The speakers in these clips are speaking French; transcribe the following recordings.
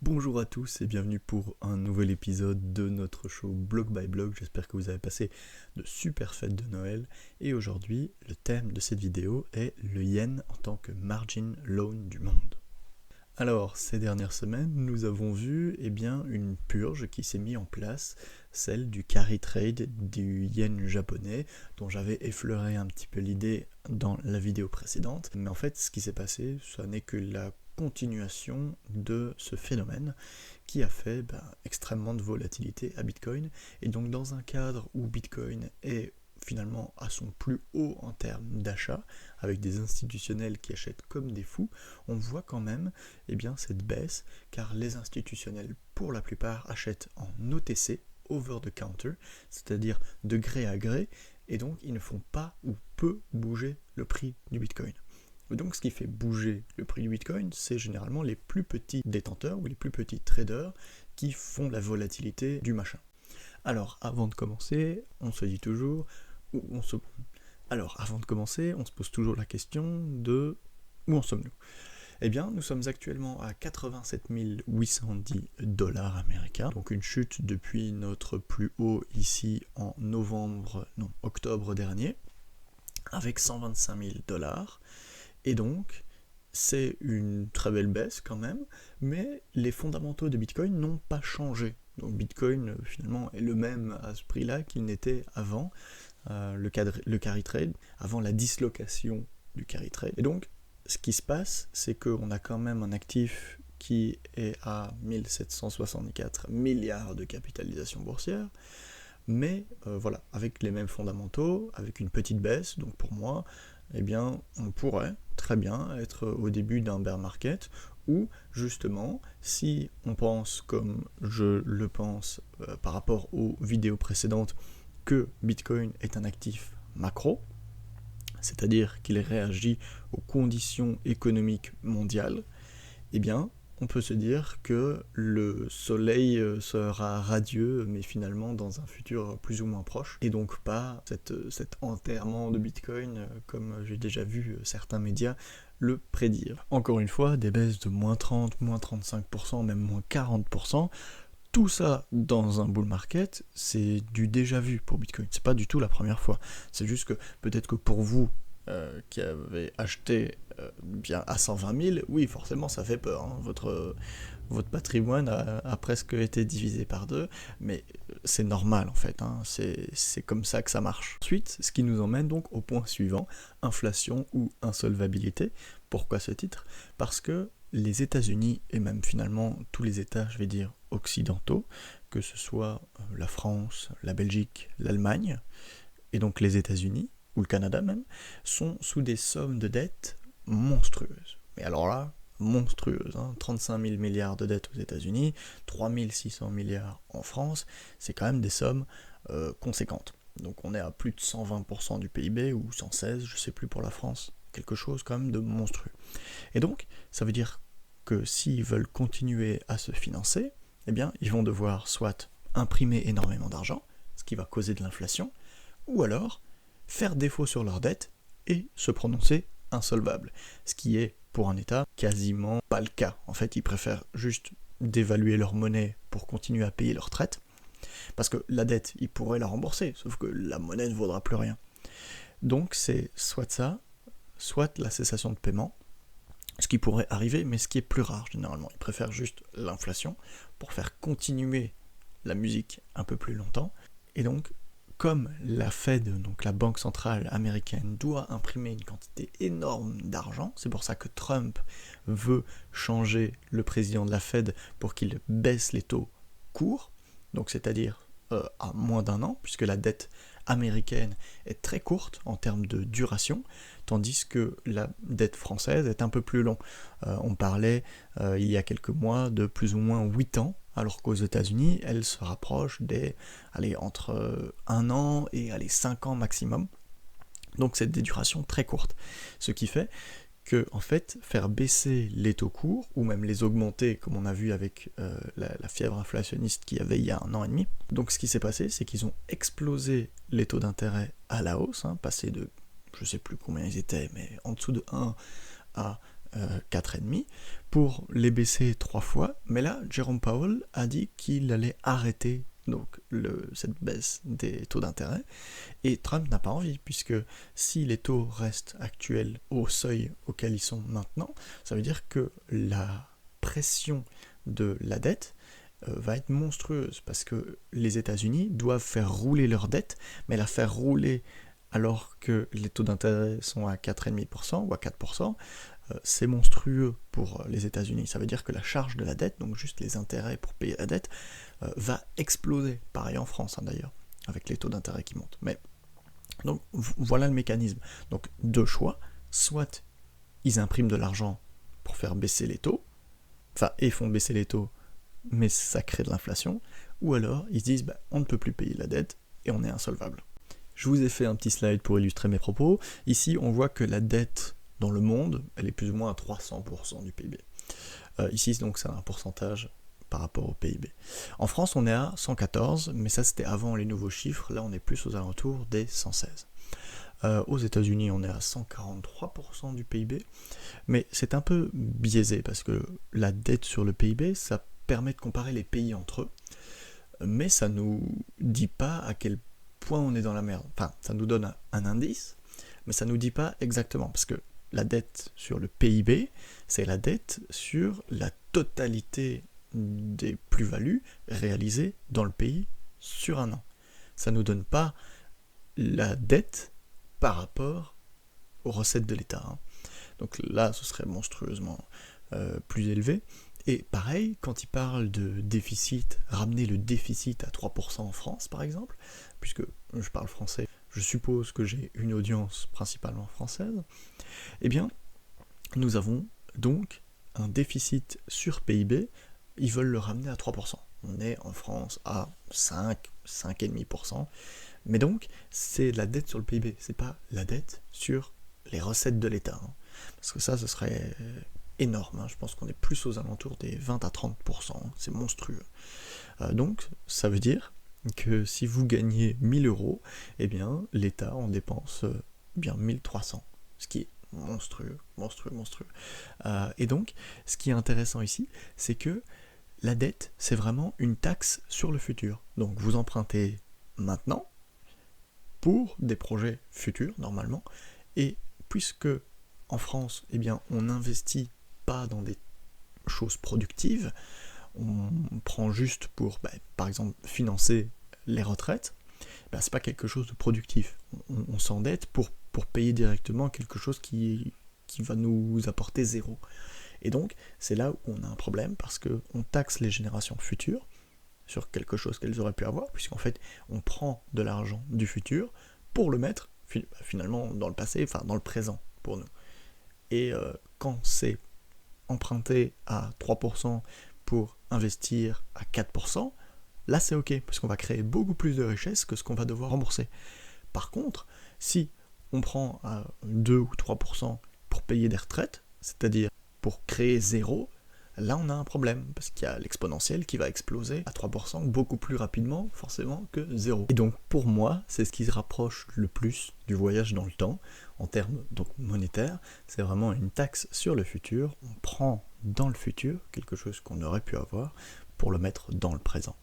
Bonjour à tous et bienvenue pour un nouvel épisode de notre show Blog by Blog. J'espère que vous avez passé de super fêtes de Noël. Et aujourd'hui, le thème de cette vidéo est le yen en tant que margin loan du monde. Alors, ces dernières semaines, nous avons vu une purge qui s'est mise en place, celle du carry trade du yen japonais, dont j'avais effleuré un petit peu l'idée dans la vidéo précédente. Mais en fait, ce qui s'est passé, ça n'est que la continuation de ce phénomène qui a fait extrêmement de volatilité à Bitcoin. Et donc dans un cadre où Bitcoin est finalement à son plus haut en termes d'achat, avec des institutionnels qui achètent comme des fous, on voit quand même cette baisse, car les institutionnels pour la plupart achètent en OTC, over the counter, c'est-à-dire de gré à gré, et donc ils ne font pas ou peu bouger le prix du Bitcoin. Et donc ce qui fait bouger le prix du Bitcoin, c'est généralement les plus petits détenteurs ou les plus petits traders qui font la volatilité du machin. Alors avant de commencer, on se pose toujours la question de où en sommes-nous ? Eh bien, nous sommes actuellement à 87 810 dollars américains, donc une chute depuis notre plus haut ici en octobre dernier, avec 125 000 dollars. Et donc, c'est une très belle baisse quand même, mais les fondamentaux de Bitcoin n'ont pas changé. Donc Bitcoin, finalement, est le même à ce prix-là qu'il n'était avant le carry trade, avant la dislocation du carry trade. Et donc, ce qui se passe, c'est qu'on a quand même un actif qui est à 1764 milliards de capitalisation boursière, mais avec les mêmes fondamentaux, avec une petite baisse. Donc pour moi, on pourrait très bien être au début d'un bear market, où justement, si on pense comme je le pense par rapport aux vidéos précédentes, que Bitcoin est un actif macro, c'est-à-dire qu'il réagit aux conditions économiques mondiales, on peut se dire que le soleil sera radieux, mais finalement dans un futur plus ou moins proche, et donc pas cet enterrement de Bitcoin comme j'ai déjà vu certains médias le prédire. Encore une fois, des baisses de moins 30, moins 35%, même moins 40%, tout ça dans un bull market, c'est du déjà vu pour Bitcoin. C'est pas du tout la première fois. C'est juste que peut-être que pour vous, qui avez acheté à 120 000, oui, forcément, ça fait peur. Hein. Votre patrimoine a presque été divisé par deux, mais c'est normal en fait. Hein. C'est comme ça que ça marche. Ensuite, ce qui nous emmène donc au point suivant, inflation ou insolvabilité. Pourquoi ce titre ? Parce que les États-Unis, et même finalement tous les États, je vais dire, occidentaux, que ce soit la France, la Belgique, l'Allemagne, et donc les États-Unis, ou le Canada même, sont sous des sommes de dettes monstrueuses. Mais alors là, monstrueuses. 35 000 milliards de dettes aux États-Unis, 3 600 milliards en France, c'est quand même des sommes conséquentes. Donc on est à plus de 120% du PIB, ou 116, je sais plus pour la France, quelque chose quand même de monstrueux. Et donc, ça veut dire que s'ils veulent continuer à se financer, ils vont devoir soit imprimer énormément d'argent, ce qui va causer de l'inflation, ou alors faire défaut sur leurs dettes et se prononcer insolvable, ce qui est pour un État quasiment pas le cas. En fait, ils préfèrent juste dévaluer leur monnaie pour continuer à payer leurs traites, parce que la dette, ils pourraient la rembourser, sauf que la monnaie ne vaudra plus rien. Donc c'est soit ça, soit la cessation de paiement, ce qui pourrait arriver, mais ce qui est plus rare généralement. Ils préfèrent juste l'inflation pour faire continuer la musique un peu plus longtemps. Et donc, comme la Fed, donc la banque centrale américaine, doit imprimer une quantité énorme d'argent, c'est pour ça que Trump veut changer le président de la Fed pour qu'il baisse les taux courts, donc c'est-à-dire à moins d'un an, puisque la dette américaine est très courte en termes de duration, tandis que la dette française est un peu plus longue. On parlait il y a quelques mois de plus ou moins 8 ans, alors qu'aux États-Unis, elle se rapproche entre 1 an et 5 ans maximum. Donc c'est des durations très courtes. Ce qui fait que, en fait, faire baisser les taux courts, ou même les augmenter, comme on a vu avec la fièvre inflationniste qu'il y avait il y a 1 an et demi. Donc ce qui s'est passé, c'est qu'ils ont explosé les taux d'intérêt à la hausse, passé de, je sais plus combien ils étaient, mais en dessous de 1 à 4,5, pour les baisser 3 fois, mais là, Jerome Powell a dit qu'il allait arrêter donc cette baisse des taux d'intérêt, et Trump n'a pas envie, puisque si les taux restent actuels au seuil auquel ils sont maintenant, ça veut dire que la pression de la dette va être monstrueuse, parce que les États-Unis doivent faire rouler leur dette, mais la faire rouler alors que les taux d'intérêt sont à 4,5% ou à 4%, c'est monstrueux pour les États-Unis. Ça veut dire que la charge de la dette, donc juste les intérêts pour payer la dette, va exploser. Pareil en France, d'ailleurs, avec les taux d'intérêt qui montent. Mais donc voilà le mécanisme. Donc deux choix, soit ils impriment de l'argent pour faire baisser les taux, et font baisser les taux, mais ça crée de l'inflation, ou alors ils se disent on ne peut plus payer la dette et on est insolvable. Je vous ai fait un petit slide pour illustrer mes propos. Ici, on voit que la dette dans le monde, elle est plus ou moins à 300% du PIB. Ici, donc, c'est un pourcentage par rapport au PIB. En France, on est à 114, mais ça, c'était avant les nouveaux chiffres. Là, on est plus aux alentours des 116. Aux États-Unis, on est à 143% du PIB, mais c'est un peu biaisé parce que la dette sur le PIB, ça permet de comparer les pays entre eux, mais ça nous dit pas à quel point on est dans la merde. Enfin, ça nous donne un indice, mais ça nous dit pas exactement, parce que la dette sur le PIB, c'est la dette sur la totalité des plus-values réalisées dans le pays sur un an. Ça nous donne pas la dette par rapport aux recettes de l'État. Donc là, ce serait monstrueusement plus élevé. Et pareil, quand il parle de déficit, ramener le déficit à 3% en France, par exemple, puisque je parle français, je suppose que j'ai une audience principalement française, eh bien, nous avons donc un déficit sur PIB, ils veulent le ramener à 3%. On est en France à 5,5%, mais donc, c'est la dette sur le PIB, c'est pas la dette sur les recettes de l'État. Parce que ça, ce serait énorme. Je pense qu'on est plus aux alentours des 20 à 30%. C'est monstrueux. Donc, ça veut dire que si vous gagnez 1000 euros, eh bien, l'État en dépense bien 1300. Ce qui est monstrueux. Et donc, ce qui est intéressant ici, c'est que la dette, c'est vraiment une taxe sur le futur. Donc, vous empruntez maintenant pour des projets futurs, normalement, et puisque en France, eh bien, on n'investit pas dans des choses productives, on prend juste pour, par exemple, financer les retraites, c'est pas quelque chose de productif. On s'endette pour payer directement quelque chose qui va nous apporter zéro. Et donc, c'est là où on a un problème, parce qu'on taxe les générations futures sur quelque chose qu'elles auraient pu avoir, puisqu'en fait, on prend de l'argent du futur pour le mettre, finalement, dans le passé, enfin, dans le présent, pour nous. Et quand c'est emprunté à 3% pour investir à 4%, là c'est ok, parce qu'on va créer beaucoup plus de richesses que ce qu'on va devoir rembourser. Par contre, si on prend à 2 ou 3% pour payer des retraites, c'est-à-dire pour créer zéro, là on a un problème, parce qu'il y a l'exponentielle qui va exploser à 3% beaucoup plus rapidement, forcément, que zéro. Et donc pour moi, c'est ce qui se rapproche le plus du voyage dans le temps, en termes donc monétaires, c'est vraiment une taxe sur le futur, on prend dans le futur quelque chose qu'on aurait pu avoir pour le mettre dans le présent.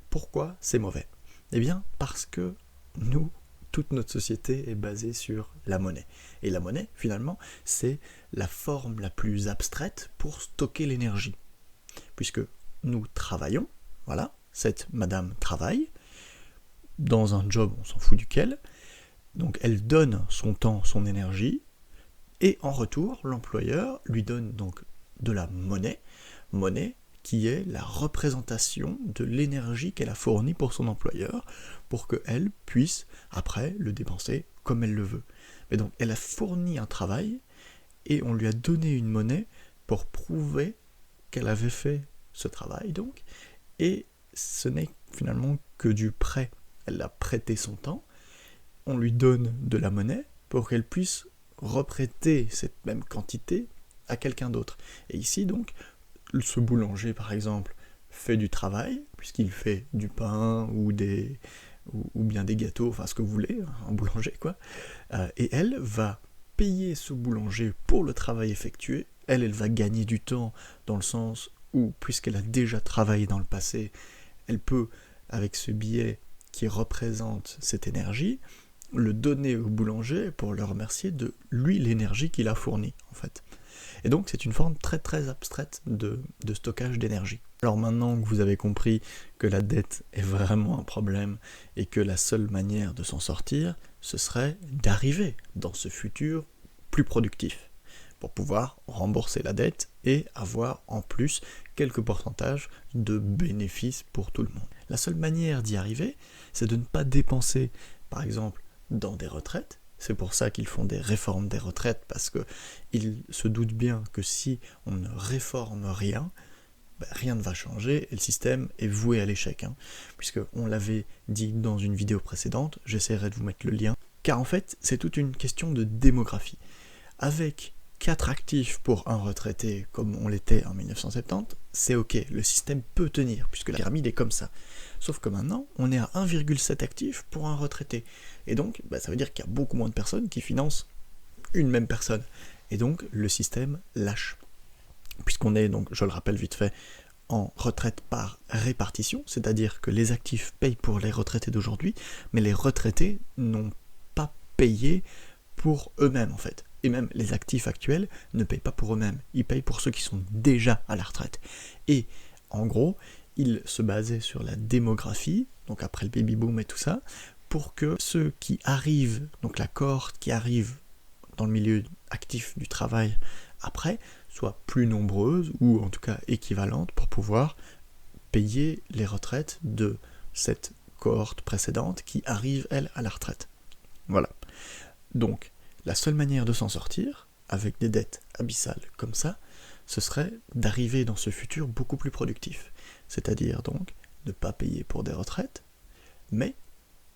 Pourquoi c'est mauvais ? Eh bien, parce que nous, toute notre société est basée sur la monnaie. Et la monnaie, finalement, c'est la forme la plus abstraite pour stocker l'énergie. Puisque nous travaillons, voilà, cette madame travaille, dans un job, on s'en fout duquel, donc elle donne son temps, son énergie, et en retour, l'employeur lui donne donc de la monnaie qui est la représentation de l'énergie qu'elle a fournie pour son employeur, pour qu'elle puisse après le dépenser comme elle le veut. Mais donc elle a fourni un travail, et on lui a donné une monnaie pour prouver qu'elle avait fait ce travail donc, et ce n'est finalement que du prêt. Elle a prêté son temps, on lui donne de la monnaie pour qu'elle puisse reprêter cette même quantité à quelqu'un d'autre. Et ici donc, ce boulanger par exemple fait du travail, puisqu'il fait du pain ou bien des gâteaux, enfin ce que vous voulez, un boulanger quoi, et elle va payer ce boulanger pour le travail effectué Elle va gagner du temps dans le sens où, puisqu'elle a déjà travaillé dans le passé, elle peut, avec ce billet qui représente cette énergie, le donner au boulanger pour le remercier de lui l'énergie qu'il a fournie, en fait. Et donc c'est une forme très très abstraite de stockage d'énergie. Alors maintenant que vous avez compris que la dette est vraiment un problème et que la seule manière de s'en sortir, ce serait d'arriver dans ce futur plus productif, pour pouvoir rembourser la dette et avoir en plus quelques pourcentages de bénéfices pour tout le monde. La seule manière d'y arriver, c'est de ne pas dépenser, par exemple, dans des retraites. C'est pour ça qu'ils font des réformes des retraites, parce qu'ils se doutent bien que si on ne réforme rien, rien ne va changer et le système est voué à l'échec. Puisque on l'avait dit dans une vidéo précédente, j'essaierai de vous mettre le lien, car en fait c'est toute une question de démographie. Avec 4 actifs pour un retraité comme on l'était en 1970, c'est ok, le système peut tenir, puisque la pyramide est comme ça. Sauf que maintenant, on est à 1,7 actifs pour un retraité. Et donc, ça veut dire qu'il y a beaucoup moins de personnes qui financent une même personne. Et donc, le système lâche. Puisqu'on est, donc, je le rappelle vite fait, en retraite par répartition, c'est-à-dire que les actifs payent pour les retraités d'aujourd'hui, mais les retraités n'ont pas payé pour eux-mêmes, en fait. Et même les actifs actuels ne payent pas pour eux-mêmes, ils payent pour ceux qui sont déjà à la retraite. Et en gros, ils se basaient sur la démographie, donc après le baby-boom et tout ça, pour que ceux qui arrivent, donc la cohorte qui arrive dans le milieu actif du travail après, soient plus nombreuses, ou en tout cas équivalentes, pour pouvoir payer les retraites de cette cohorte précédente qui arrive, elle, à la retraite. Voilà. Donc, la seule manière de s'en sortir, avec des dettes abyssales comme ça, ce serait d'arriver dans ce futur beaucoup plus productif. C'est-à-dire donc ne pas payer pour des retraites, mais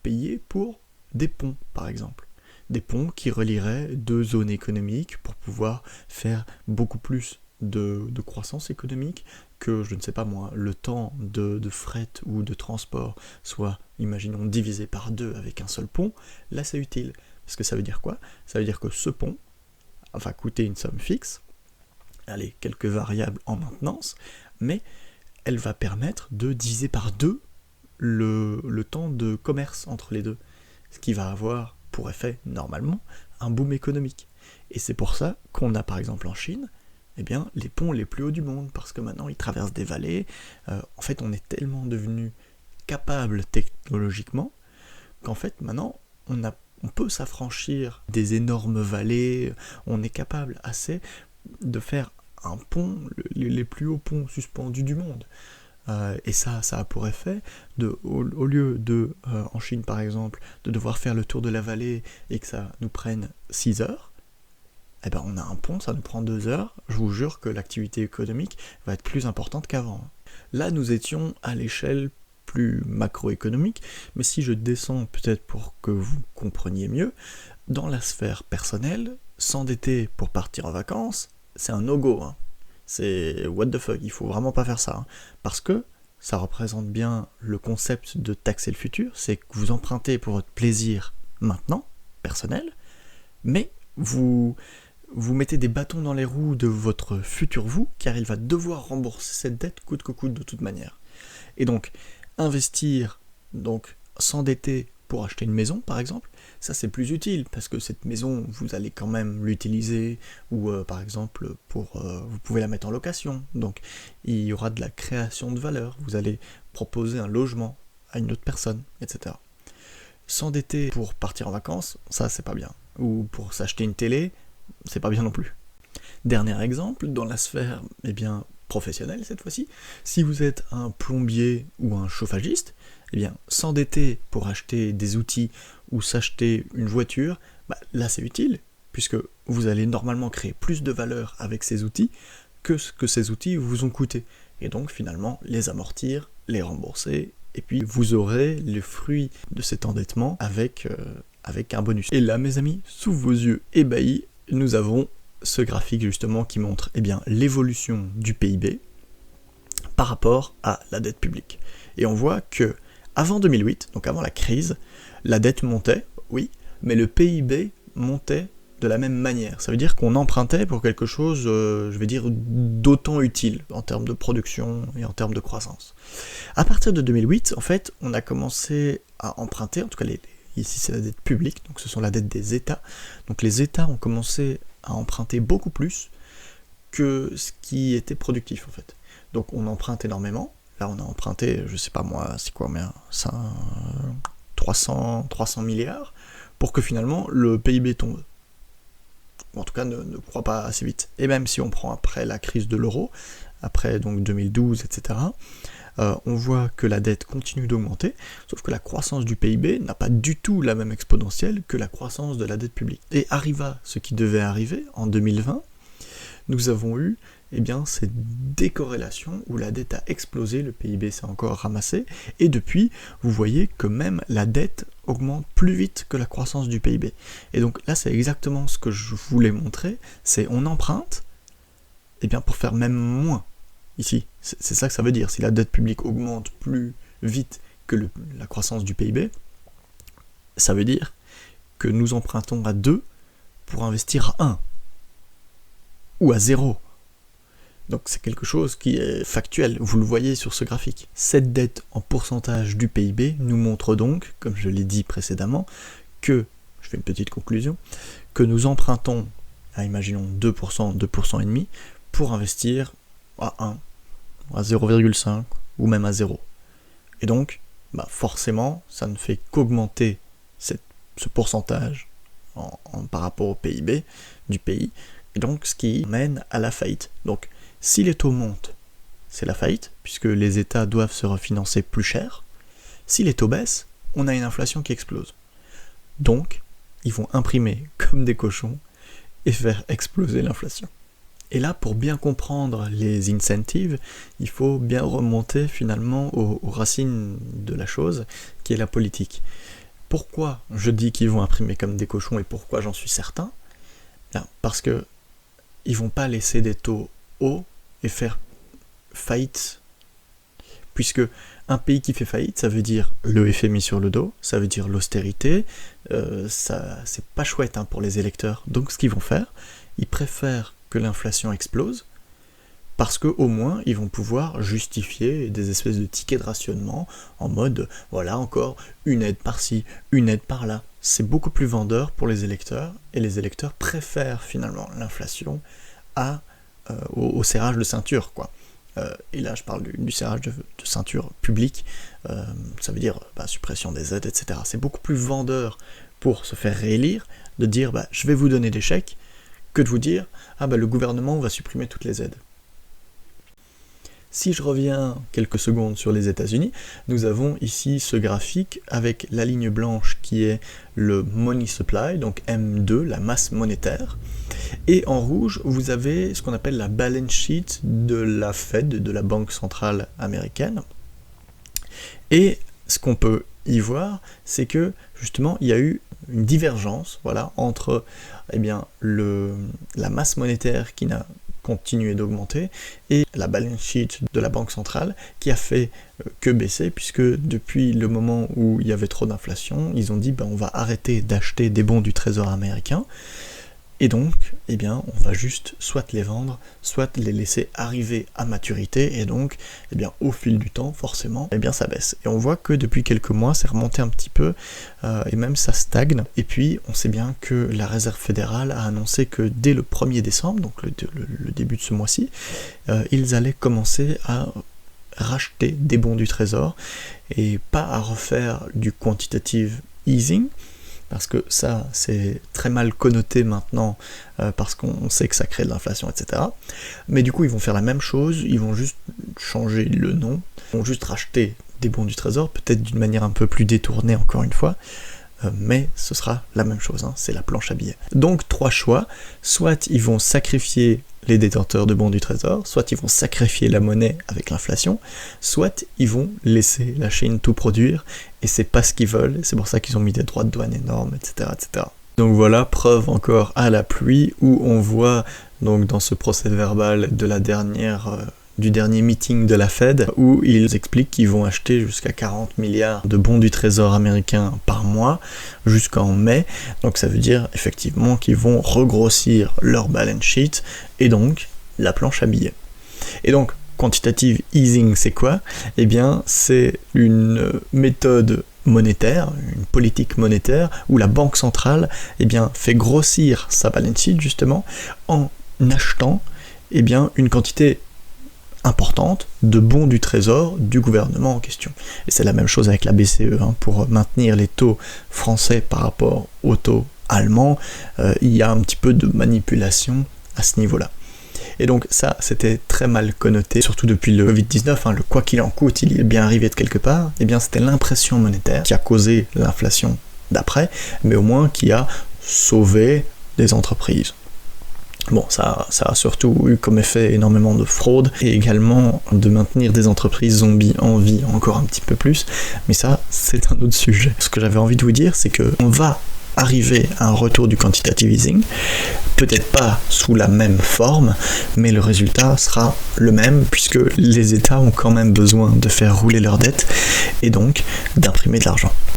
payer pour des ponts, par exemple. Des ponts qui relieraient deux zones économiques pour pouvoir faire beaucoup plus de croissance économique que, je ne sais pas moi, le temps de fret ou de transport soit, imaginons, divisé par 2 avec un seul pont. Là, c'est utile. Parce que ça veut dire quoi ? Ça veut dire que ce pont va coûter une somme fixe, allez, quelques variables en maintenance, mais elle va permettre de diviser par 2 le temps de commerce entre les deux, ce qui va avoir pour effet, normalement, un boom économique. Et c'est pour ça qu'on a par exemple en Chine, les ponts les plus hauts du monde, parce que maintenant ils traversent des vallées. En fait, on est tellement devenu capable technologiquement qu'en fait maintenant on peut s'affranchir des énormes vallées, on est capable assez de faire un pont, les plus hauts ponts suspendus du monde. Et ça a pour effet, au lieu de, en Chine par exemple, de devoir faire le tour de la vallée et que ça nous prenne 6 heures, on a un pont, ça nous prend 2 heures, je vous jure que l'activité économique va être plus importante qu'avant. Là, nous étions à l'échelle plus macroéconomique, mais si je descends peut-être pour que vous compreniez mieux, dans la sphère personnelle, s'endetter pour partir en vacances, c'est un no-go. C'est what the fuck, il faut vraiment pas faire ça. Parce que ça représente bien le concept de taxer le futur, c'est que vous empruntez pour votre plaisir maintenant, personnel, mais vous mettez des bâtons dans les roues de votre futur vous, car il va devoir rembourser cette dette coûte que coûte de toute manière. Et donc, investir, donc s'endetter pour acheter une maison par exemple, ça c'est plus utile parce que cette maison vous allez quand même l'utiliser ou par exemple vous pouvez la mettre en location, donc il y aura de la création de valeur, vous allez proposer un logement à une autre personne, etc. S'endetter pour partir en vacances, ça c'est pas bien, ou pour s'acheter une télé, c'est pas bien non plus. Dernier exemple, dans la sphère professionnelle cette fois-ci, si vous êtes un plombier ou un chauffagiste, s'endetter pour acheter des outils ou s'acheter une voiture, là c'est utile, puisque vous allez normalement créer plus de valeur avec ces outils que ce que ces outils vous ont coûté, et donc finalement les amortir, les rembourser, et puis vous aurez le fruit de cet endettement avec un bonus. Et là mes amis, sous vos yeux ébahis, nous avons ce graphique justement qui montre l'évolution du PIB par rapport à la dette publique. Et on voit que avant 2008, donc avant la crise, la dette montait, oui, mais le PIB montait de la même manière. Ça veut dire qu'on empruntait pour quelque chose, je vais dire, d'autant utile en termes de production et en termes de croissance. À partir de 2008, en fait, on a commencé à emprunter, en tout cas ici c'est la dette publique, donc ce sont la dette des États. Donc les États ont commencé à emprunter beaucoup plus que ce qui était productif en fait. Donc on emprunte énormément. Là on a emprunté, je sais pas moi, c'est quoi, mais 300 milliards pour que finalement le PIB tombe. Ou en tout cas ne croît pas assez vite. Et même si on prend après la crise de l'euro, après donc 2012, etc., on voit que la dette continue d'augmenter, sauf que la croissance du PIB n'a pas du tout la même exponentielle que la croissance de la dette publique. Et arriva ce qui devait arriver en 2020, nous avons eu cette décorrélation où la dette a explosé, le PIB s'est encore ramassé, et depuis, vous voyez que même la dette augmente plus vite que la croissance du PIB. Et donc là, c'est exactement ce que je voulais montrer, c'est on emprunte pour faire même moins. Ici, c'est ça que ça veut dire. Si la dette publique augmente plus vite que la croissance du PIB, ça veut dire que nous empruntons à 2 pour investir à 1 ou à 0. Donc c'est quelque chose qui est factuel, vous le voyez sur ce graphique. Cette dette en pourcentage du PIB nous montre donc, comme je l'ai dit précédemment, que, je fais une petite conclusion, que nous empruntons à, imaginons, 2%, 2,5% pour investir à 1, à 0,5 ou même à 0. Et donc, forcément, ça ne fait qu'augmenter ce pourcentage par rapport au PIB du pays, et donc ce qui mène à la faillite. Donc, si les taux montent, c'est la faillite, puisque les États doivent se refinancer plus cher. Si les taux baissent, on a une inflation qui explose. Donc, ils vont imprimer comme des cochons et faire exploser l'inflation. Et là, pour bien comprendre les incentives, il faut bien remonter finalement aux racines de la chose, qui est la politique. Pourquoi je dis qu'ils vont imprimer comme des cochons et pourquoi j'en suis certain ? Parce que ils vont pas laisser des taux hauts et faire faillite. Puisque un pays qui fait faillite, ça veut dire le FMI sur le dos, ça veut dire l'austérité, ça c'est pas chouette pour les électeurs. Donc ce qu'ils vont faire, ils préfèrent que l'inflation explose, parce qu'au moins ils vont pouvoir justifier des espèces de tickets de rationnement en mode, voilà encore, une aide par-ci, une aide par-là. C'est beaucoup plus vendeur pour les électeurs, et les électeurs préfèrent finalement l'inflation au serrage de ceinture, quoi. Et là je parle du serrage de ceinture publique, ça veut dire suppression des aides, etc. C'est beaucoup plus vendeur pour se faire réélire de dire je vais vous donner des chèques, que de vous dire le gouvernement va supprimer toutes les aides. Si je reviens quelques secondes sur les États-Unis, nous avons ici ce graphique avec la ligne blanche qui est le money supply, donc M2, la masse monétaire, et en rouge, vous avez ce qu'on appelle la balance sheet de la Fed, de la Banque centrale américaine. Et ce qu'on peut y voir, c'est que justement, il y a eu une divergence, entre la masse monétaire qui n'a continué d'augmenter et la balance sheet de la Banque centrale qui a fait que baisser, puisque depuis le moment où il y avait trop d'inflation, ils ont dit on va arrêter d'acheter des bons du Trésor américain, et donc on va juste soit les vendre, soit les laisser arriver à maturité, et donc au fil du temps forcément ça baisse. Et on voit que depuis quelques mois c'est remonté un petit peu, et même ça stagne. Et puis on sait bien que la Réserve fédérale a annoncé que dès le 1er décembre, donc le début de ce mois-ci, ils allaient commencer à racheter des bons du Trésor, et pas à refaire du quantitative easing, parce que ça, c'est très mal connoté maintenant, parce qu'on sait que ça crée de l'inflation, etc. Mais du coup, ils vont faire la même chose, ils vont juste changer le nom, ils vont juste racheter des bons du Trésor, peut-être d'une manière un peu plus détournée, encore une fois, mais ce sera la même chose, c'est la planche à billets. Donc, 3 choix, soit ils vont sacrifier les détenteurs de bons du Trésor, soit ils vont sacrifier la monnaie avec l'inflation, soit ils vont laisser la Chine tout produire, et c'est pas ce qu'ils veulent, et c'est pour ça qu'ils ont mis des droits de douane énormes, etc., etc. Donc voilà, preuve encore à la pluie, où on voit donc dans ce procès verbal de la dernière du dernier meeting de la Fed où ils expliquent qu'ils vont acheter jusqu'à 40 milliards de bons du trésor américain par mois jusqu'en mai. Donc ça veut dire effectivement qu'ils vont regrossir leur balance sheet et donc la planche à billets. Et donc quantitative easing, c'est quoi ? Eh bien, c'est une méthode monétaire, une politique monétaire, où la banque centrale fait grossir sa balance sheet justement en achetant une quantité importante de bons du trésor du gouvernement en question. Et c'est la même chose avec la BCE, pour maintenir les taux français par rapport aux taux allemands, il y a un petit peu de manipulation à ce niveau-là. Et donc ça, c'était très mal connoté, surtout depuis le Covid-19, le quoi qu'il en coûte, il est bien arrivé de quelque part, c'était l'impression monétaire qui a causé l'inflation d'après, mais au moins qui a sauvé les entreprises. Bon, ça a surtout eu comme effet énormément de fraude, et également de maintenir des entreprises zombies en vie encore un petit peu plus, mais ça, c'est un autre sujet. Ce que j'avais envie de vous dire, c'est qu'on va arriver à un retour du quantitative easing, peut-être pas sous la même forme, mais le résultat sera le même, puisque les États ont quand même besoin de faire rouler leurs dettes, et donc d'imprimer de l'argent.